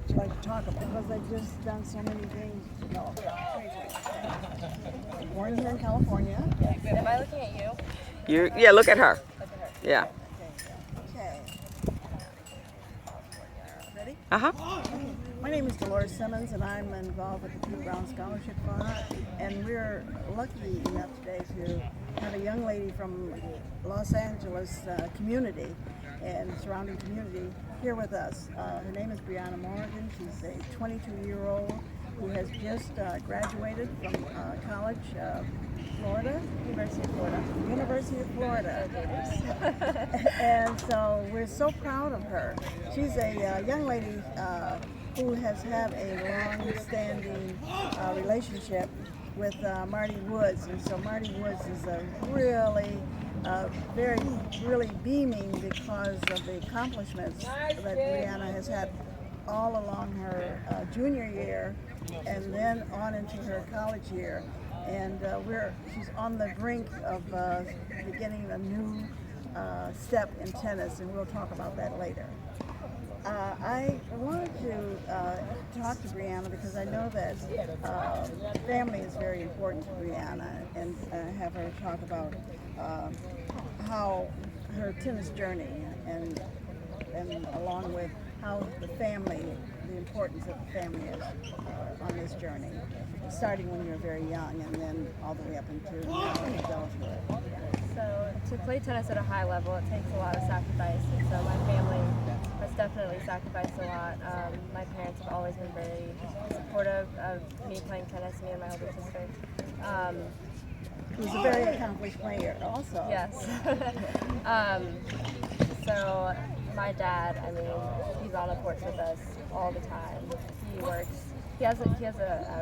you like to talk about? Because I've just done so many things. No, born here in California. Am I looking at you? Yeah, look at her. Look at her. Yeah. Okay. Ready? Uh-huh. My name is Dolores Simmons, and I'm involved with the Pete Brown Scholarship Fund. And we're lucky enough today to have a young lady from Los Angeles community and surrounding community here with us. Her name is Brianna Morgan. She's a 22-year-old who has just graduated from college, Florida. University of Florida. And so we're so proud of her. She's a young lady who has had a long-standing relationship with Marty Woods, and so Marty Woods is a really beaming because of the accomplishments that Brianna has had all along her junior year and then on into her college year. And she's on the brink of beginning a new step in tennis, and we'll talk about that later. I wanted to talk to Brianna because I know that family is very important to Brianna, and have her talk about how her tennis journey and along with how the importance of the family is on this journey, starting when you're very young and then all the way up into now adulthood. So to play tennis at a high level, it takes a lot of sacrifice, and so my family has definitely sacrificed a lot. My parents have always been very supportive of me playing tennis, me and my older sister. Who's a very accomplished player also. Yes. So my dad, I mean, he's on the court with us all the time. He works. He has a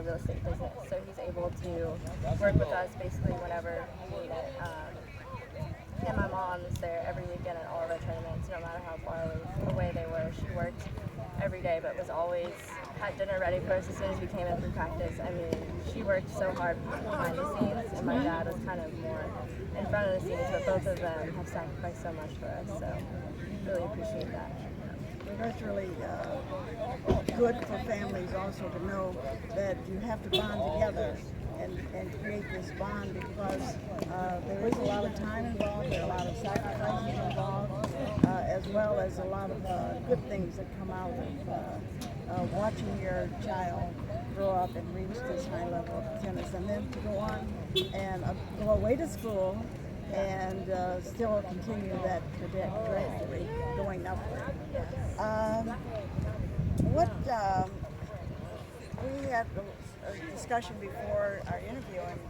real estate business, so he's able to work with us basically whenever we need it. And my mom is there every weekend at all of our tournaments, no matter how far away they were. She worked every day, but was always had dinner ready for us as soon as we came in from practice. I mean, she worked so hard behind the scenes, and my dad was kind of more in front of the scenes, but both of them have sacrificed so much for us, so really appreciate that. That's really good for families also to know that you have to bond together and create this bond, because there is a lot of time involved, there are a lot of sacrifices involved, as well as a lot of good things that come out of watching your child grow up and reach this high level of tennis, and then to go on and go away to school and still continue that trajectory going upward. We had a discussion before our interview, and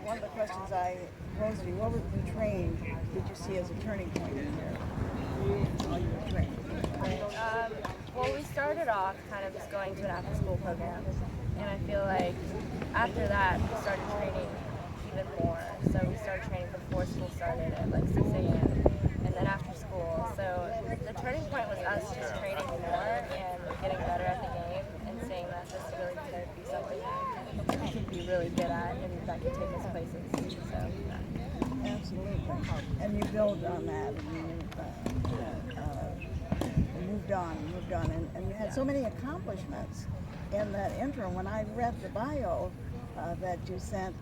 one of the questions I posed to you: what was the train did you see as a turning point in your training? Well, we started off kind of just going to an after-school program, and I feel like after that we started training even more. So we started training before school started at like 6 a.m. and then after school. So the turning point was us just training more and getting better at the game and seeing that this really could be something that we could be really good at and that could take us places. So Absolutely. And you build on that, and you moved on, and you had so many accomplishments in that interim. When I read the bio that you sent,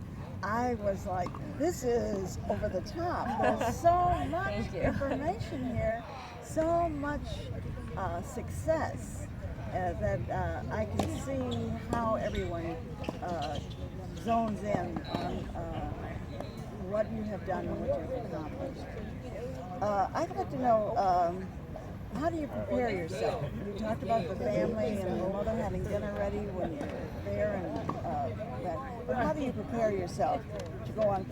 I was like, this is over the top. There's so much information here, so much success that I can see how everyone zones in on what you have done and what you've accomplished. I'd like to know, how do you prepare yourself? You talked about the family and your mother having dinner ready when you're there, and that. But how do you prepare yourself to go on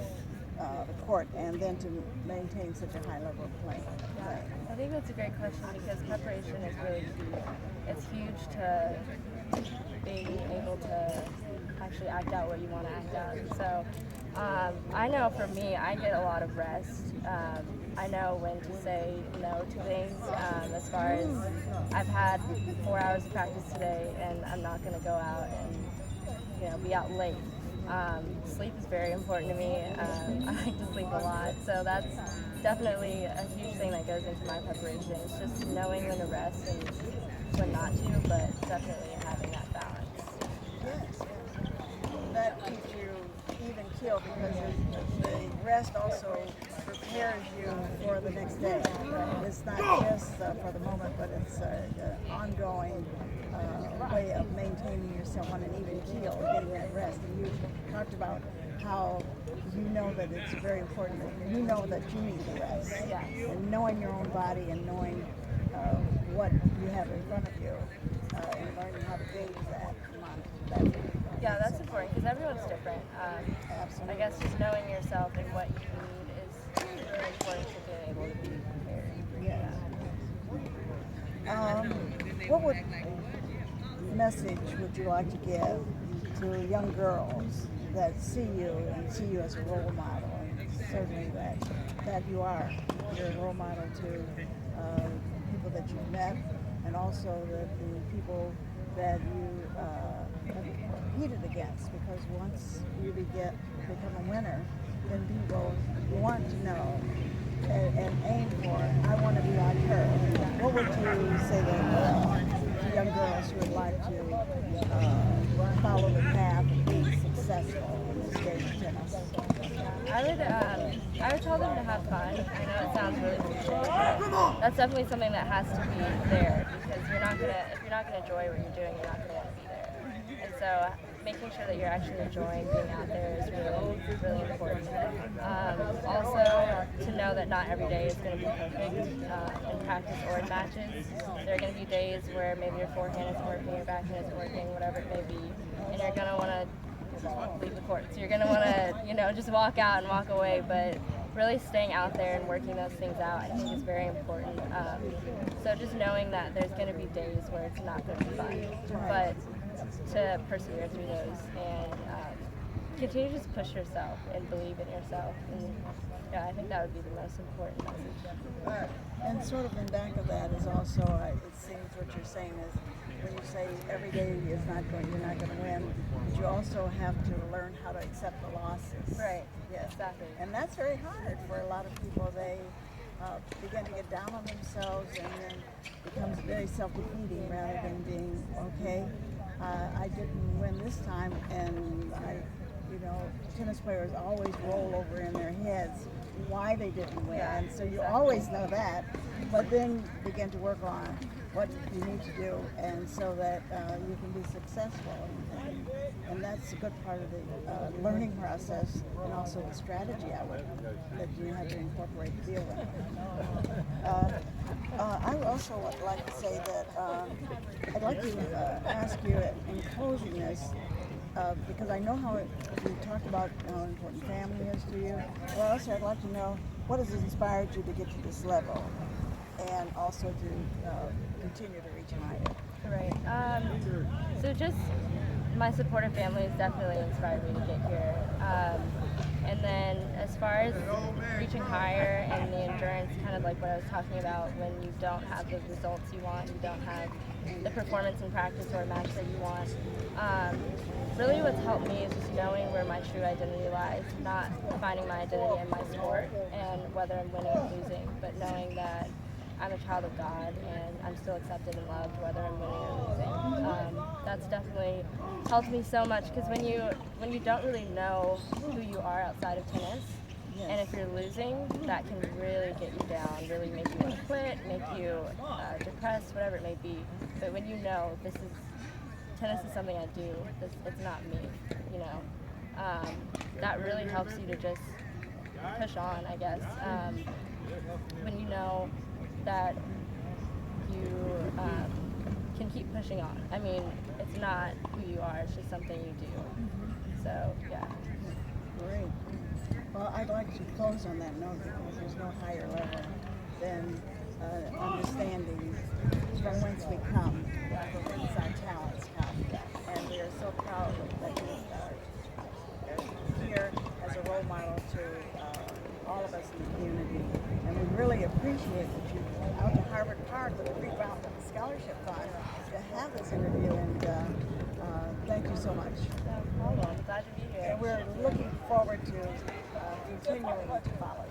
the court and then to maintain such a high level of playing? I think that's a great question because preparation is really key. It's huge to being able to actually act out what you want to act out. So I know for me, I get a lot of rest. I know when to say no to things. As far as I've had 4 hours of practice today, and I'm not going to go out and be out late. Sleep is very important to me. I like to sleep a lot, so that's definitely a huge thing that goes into my preparation. It's just knowing when to rest and when not to, but definitely the next day. It's not just for the moment, but it's an ongoing way of maintaining yourself on an even keel, getting that rest. And you talked about how you know that it's very important that you know that you need the rest. Yes. And knowing your own body and knowing what you have in front of you and learning how to gauge that. Yeah, that's important because everyone's different. Absolutely. I guess just knowing yourself and what you need is really important to being able to be prepared. What message would you like to give to young girls that see you and see you as a role model? And certainly that you're a role model to people that you've met, and also the people that you have competed against. Because once you become a winner, then people want to know and aim for, I want to be like her. What would you say to young girls who would like to follow the path of being successful in this game of tennis? I would tell them to have fun. I know it sounds really cliche, but that's definitely something that has to be there because if you're not gonna enjoy what you're doing, you're not gonna want to be there. And so making sure that you're actually enjoying being out there is really, really important. Also, to know that not every day is going to be perfect in practice or in matches. There are going to be days where maybe your forehand isn't working, your backhand isn't working, whatever it may be, and you're going to want to leave the court. So you're going to want to, just walk out and walk away, but really staying out there and working those things out, I think is very important. So just knowing that there's going to be days where it's not going to be fun, but to persevere through those and continue to just push yourself and believe in yourself. And yeah, I think that would be the most important message. And sort of in back of that is also, it seems what you're saying is, when you say every day is you're not going to win, but you also have to learn how to accept the losses. Right. Yes. Exactly. And that's very hard for a lot of people. They begin to get down on themselves, and then it becomes very self-defeating rather than being okay. I didn't win this time, and tennis players always roll over in their heads why they didn't win. Yeah, And so you exactly. always know that, but then begin to work on what you need to do, and so that you can be successful. And that's a good part of the learning process, and also the strategy that you have to incorporate to deal with it. I would also like to say that I'd like to ask you in closing this, because I know how you talked about how important family is to you. Well, also I'd like to know what has inspired you to get to this level, and also to continue to reach higher. Right. So just my supportive family has definitely inspired me to get here. And then as far as reaching higher and the endurance, kind of like what I was talking about, when you don't have the results you want, you don't have the performance in practice or match that you want. Really what's helped me is just knowing where my true identity lies, not finding my identity in my sport and whether I'm winning or losing, but knowing that I'm a child of God and I'm still accepted and loved whether I'm winning or losing. That's definitely helped me so much because when you don't really know who you are outside of tennis, and if you're losing, that can really get you down, really make you want to quit, make you depressed, whatever it may be. But when you know tennis is something I do, it's not me, that really helps you to just push on, I guess. When you know that you can keep pushing on. I mean, it's not who you are, it's just something you do. So, yeah. Great. Well, I'd like to close on that note because there's no higher level than understanding from whence we come, from whence our talents come. And we are so proud that you are here as a role model to all of us in the community. And we really appreciate that you out to Harvard Park with a rebound scholarship fund to have this interview. And thank you so much. No problem. Glad to be here. And we're looking forward to continuing to follow